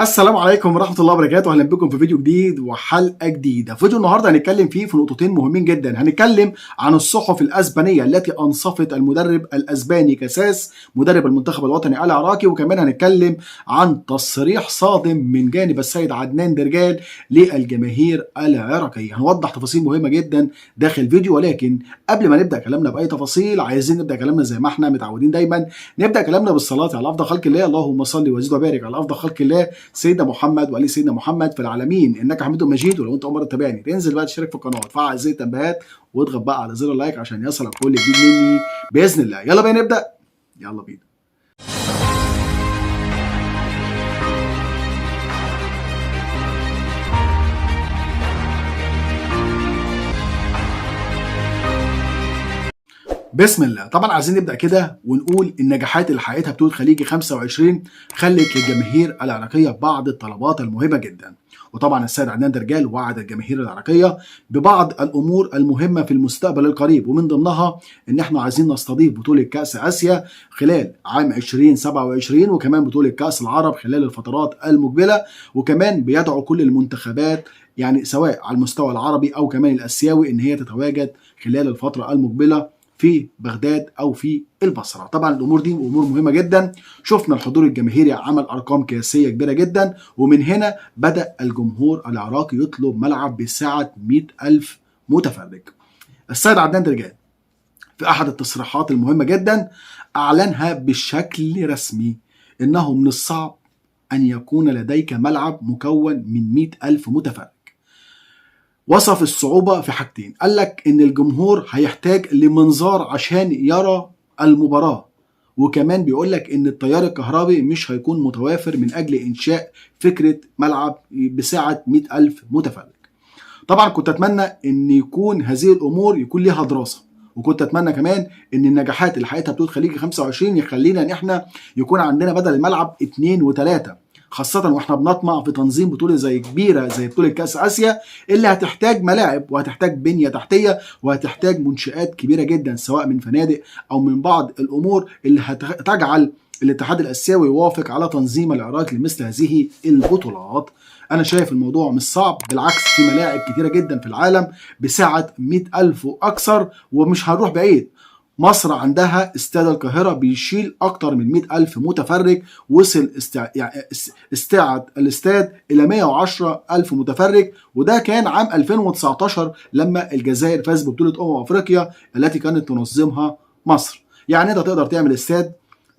السلام عليكم ورحمة الله وبركاته. أهلا بكم في فيديو جديد وحلقة جديدة. فيديو النهاردة هنتكلم فيه في نقطتين مهمين جدا. هنتكلم عن الصحف الأسبانية التي أنصفت المدرب الأسباني كاساس مدرب المنتخب الوطني العراقي، وكمان هنتكلم عن تصريح صادم من جانب السيد عدنان درجال للجماهير العراقية. هنوضح تفاصيل مهمة جدا داخل الفيديو، ولكن قبل ما نبدأ كلامنا بأي تفاصيل عايزين نبدأ كلامنا زي ما احنا متعودين دايما، نبدأ كلامنا بالصلاة على أفضل خلق الله. اللهم صل وزد وبارك على أفضل خلق الله سيدنا محمد وعلي سيدنا محمد في العالمين انك حميد مجيد. ولو انت اول مره تتابعني تنزل بقى تشترك في القناه وتفعل زر التنبيهات واضغط بقى على زر اللايك عشان يصلك كل جديد مني باذن الله. يلا بينا نبدا، يلا بينا. بسم الله. طبعا عايزين نبدا كده ونقول النجاحات اللي حققتها بطوله خليجي 25 خلت للجماهير العراقيه بعض الطلبات المهمه جدا. وطبعا السيد عدنان درجال وعد الجماهير العراقيه ببعض الامور المهمه في المستقبل القريب، ومن ضمنها ان احنا عايزين نستضيف بطوله كاس اسيا خلال عام 2027، وكمان بطوله كاس العرب خلال الفترات المقبله، وكمان بيدعو كل المنتخبات يعني سواء على المستوى العربي او كمان الاسيوي ان هي تتواجد خلال الفتره المقبله في بغداد او في البصره. طبعا الامور دي امور مهمه جدا. شفنا الحضور الجماهيري عمل ارقام قياسيه كبيره جدا، ومن هنا بدا الجمهور العراقي يطلب ملعب بسعه 100,000 متفرج. السيد عدنان درجال في احد التصريحات المهمه جدا اعلنها بشكل رسمي انه من الصعب ان يكون لديك ملعب مكون من 100,000 متفرج. وصف الصعوبة في حاجتين، قال لك إن الجمهور هيحتاج لمنظار عشان يرى المباراة، وكمان بيقول لك إن التيار الكهربي مش هيكون متوافر من أجل إنشاء فكرة ملعب بسعة 100,000 متفرج. طبعا كنت أتمنى إن يكون هذه الأمور يكون لها دراسة، وكنت أتمنى كمان إن النجاحات اللي حققتها بطولة خليجي 25 يخلينا إن إحنا يكون عندنا بدل الملعب 2 و3، خاصة واحنا بنطمع في تنظيم بطولة زي كبيرة زي بطولة كأس آسيا اللي هتحتاج ملاعب وهتحتاج بنية تحتية وهتحتاج منشآت كبيرة جدا سواء من فنادق أو من بعض الأمور اللي هتجعل الاتحاد الآسيوي يوافق على تنظيم العراق لمثل هذه البطولات. أنا شايف الموضوع مش صعب، بالعكس في ملاعب كتيرة جدا في العالم بسعة 100,000 وأكثر، ومش هنروح بعيد. مصر عندها استاد القاهرة بيشيل أكتر من 100,000 متفرج، وصل استعد الاستاد إلى 110,000 متفرج، وده كان عام 2019 لما الجزائر فاز ببطولة أفريقيا التي كانت تنظمها مصر. يعني أنت تقدر تعمل استاد،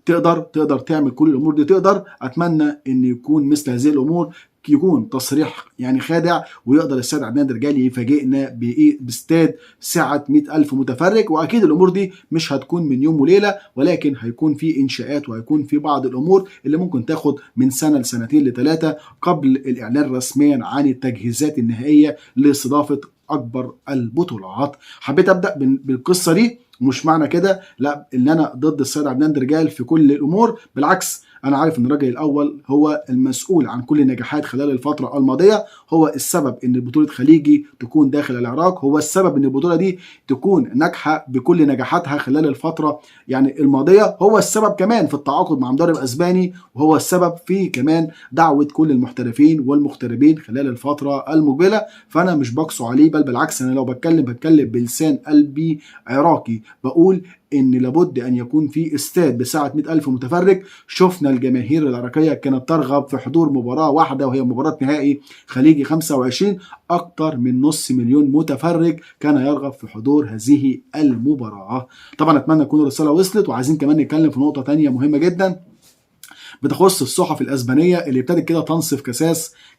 تقدر تعمل كل الأمور دي، تقدر. أتمنى أن يكون مثل هذه الأمور يكون تصريح يعني خادع، ويقدر السيد عدنان درجال يفاجئنا باستاد سعة 100,000 متفرج. واكيد الامور دي مش هتكون من يوم وليله، ولكن هيكون في انشاءات وهيكون في بعض الامور اللي ممكن تاخد من سنه لسنتين ل3 قبل الاعلان رسميا عن التجهيزات النهائيه لاستضافه اكبر البطولات. حبيت ابدا بالقصه دي، مش معنى كده لا ان انا ضد السيد عدنان درجال في كل الامور، بالعكس انا عارف ان الراجل الاول هو المسؤول عن كل النجاحات خلال الفتره الماضيه، هو السبب ان بطوله خليجي تكون داخل العراق، هو السبب ان البطوله دي تكون ناجحه بكل نجاحاتها خلال الفتره يعني الماضيه، هو السبب كمان في التعاقد مع مدرب اسباني، وهو السبب في كمان دعوه كل المحترفين والمغتربين خلال الفتره المقبله. فانا مش بقسو عليه، بل بالعكس انا لو بتكلم بلسان قلبي عراقي، بقول ان لابد ان يكون في استاد بسعه 100,000 متفرج. شفنا الجماهير العراقيه كانت ترغب في حضور مباراه واحده وهي مباراه نهائي خليجي 25، اكثر من نص مليون متفرج كان يرغب في حضور هذه المباراه. طبعا اتمنى تكون الرساله وصلت. وعايزين كمان نتكلم في نقطه ثانيه مهمه جدا بتخص الصحف الاسبانيه اللي ابتدت كده تنصف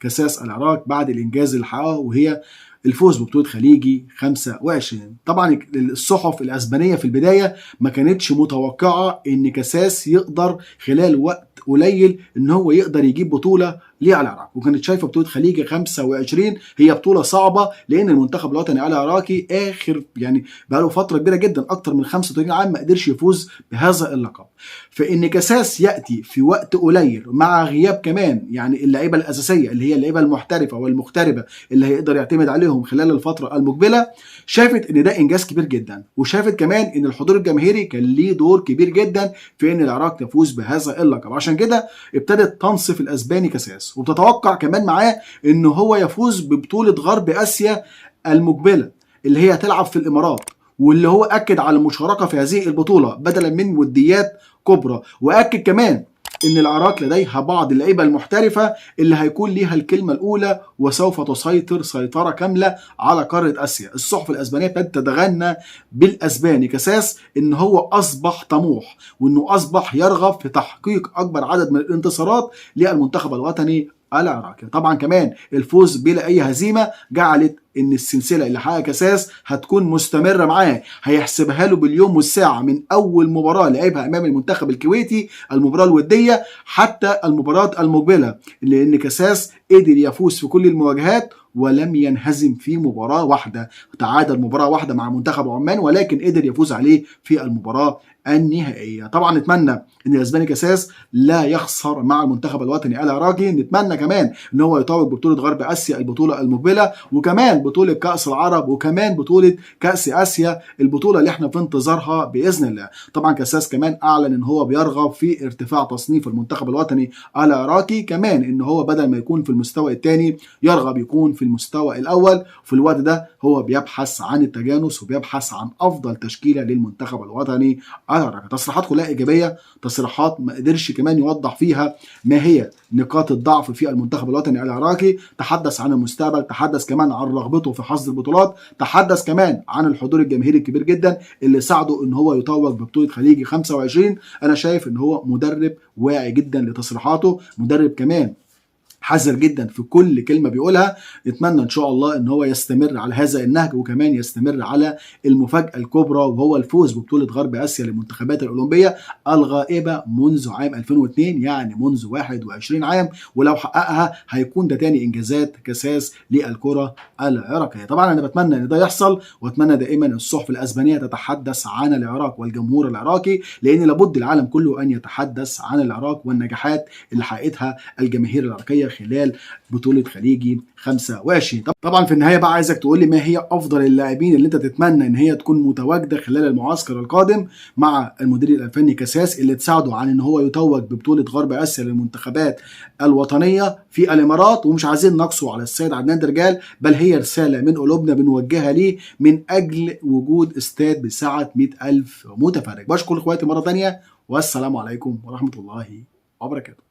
كاساس العراق بعد الانجاز اللي حققه، وهي الفوز ببطولة خليجي 25. طبعا الصحف الأسبانية في البداية ما كانتش متوقعة ان كاساس يقدر خلال وقت قليل ان هو يقدر يجيب بطولة للعراق، وكانت شايفة بطولة خليجي 25 هي بطولة صعبة، لان المنتخب الوطني العراقي اخر يعني بقاله فترة كبيرة جدا اكتر من 35 عام ما قدرش يفوز بهذا اللقب. فان كاساس ياتي في وقت قليل مع غياب كمان يعني اللعيبة الاساسية اللي هي اللعيبة المحترفة والمغتربة اللي هيقدر يعتمد عليهم خلال الفترة المقبلة، شافت ان ده انجاز كبير جدا، وشافت كمان ان الحضور الجماهيري كان ليه دور كبير جدا في ان العراق تفوز بهذا اللقب. عشان كده ابتدت تنصف الاسباني كاساس كاساس، وبتتوقع كمان معاه ان هو يفوز ببطولة غرب اسيا المقبلة اللي هي هتلعب في الامارات، واللي هو اكد على المشاركة في هذه البطولة بدلا من وديات كبرى. واكد كمان ان العراق لديها بعض اللعيبه المحترفه اللي هيكون ليها الكلمه الاولى وسوف تسيطر سيطره كامله على قاره اسيا. الصحف الاسبانيه ابتدت تتغنى بالاسباني كاساس ان هو اصبح طموح، وانه اصبح يرغب في تحقيق اكبر عدد من الانتصارات للمنتخب الوطني العراقي. طبعا كمان الفوز بلا اي هزيمه جعلت ان السلسله اللي حققها كاساس هتكون مستمره معاه، هيحسبها له باليوم والساعه من اول مباراه لعبها امام المنتخب الكويتي المباراه الوديه حتى المباراه المقبله، لان كاساس قدر يفوز في كل المواجهات ولم ينهزم في مباراه واحده، تعادل مباراه واحده مع منتخب عمان ولكن قدر يفوز عليه في المباراه النهائيه. طبعا نتمنى ان الاسباني كاساس لا يخسر مع المنتخب الوطني العراقي، نتمنى كمان ان هو يتوج ببطوله غرب اسيا البطوله المقبله، وكمان بطوله كاس العرب، وكمان بطوله كاس اسيا البطوله اللي احنا في انتظارها باذن الله. طبعا كاساس كمان اعلن ان هو بيرغب في ارتفاع تصنيف المنتخب الوطني العراقي، كمان ان هو بدل ما يكون في المستوى الثاني يرغب يكون في المستوى الاول. في الوقت ده هو بيبحث عن التجانس وبيبحث عن افضل تشكيله للمنتخب الوطني العراقي. تصريحات كلها ايجابيه، تصريحات ما قدرش كمان يوضح فيها ما هي نقاط الضعف في المنتخب الوطني العراقي. تحدث عن المستقبل، تحدث كمان عن رغبته في حصد البطولات، تحدث كمان عن الحضور الجماهيري الكبير جدا اللي ساعده ان هو يتوج ببطوله خليجي 25. انا شايف ان هو مدرب واعي جدا لتصريحاته، مدرب كمان حذر جدا في كل كلمه بيقولها. نتمنى ان شاء الله ان هو يستمر على هذا النهج، وكمان يستمر على المفاجاه الكبرى وهو الفوز ببطوله غرب اسيا للمنتخبات الاولمبيه الغائبه منذ عام 2002، يعني منذ 21 عام، ولو حققها هيكون ده تاني انجازات كاساس للكره العراقيه. طبعا انا بتمنى ان ده يحصل، واتمنى دائما الصحف الاسبانيه تتحدث عن العراق والجمهور العراقي، لان لابد العالم كله ان يتحدث عن العراق والنجاحات اللي حققتها الجماهير العراقيه خلال بطولة خليجي 25. طبعا في النهاية بقى عايزك تقول لي ما هي أفضل اللاعبين اللي أنت تتمنى إن هي تكون متواجدة خلال المعسكر القادم مع المدير الفني كاساس، اللي تساعده عن إن هو يتوج ببطولة غرب آسيا للمنتخبات الوطنية في الإمارات. ومش عايزين نقصوا على السيد عدنان درجال، بل هي رسالة من قلوبنا بنوجهها ليه من أجل وجود استاد بسعة 100,000 متفرج. بشكر إخواتي مرة تانية، والسلام عليكم ورحمة الله وبركاته.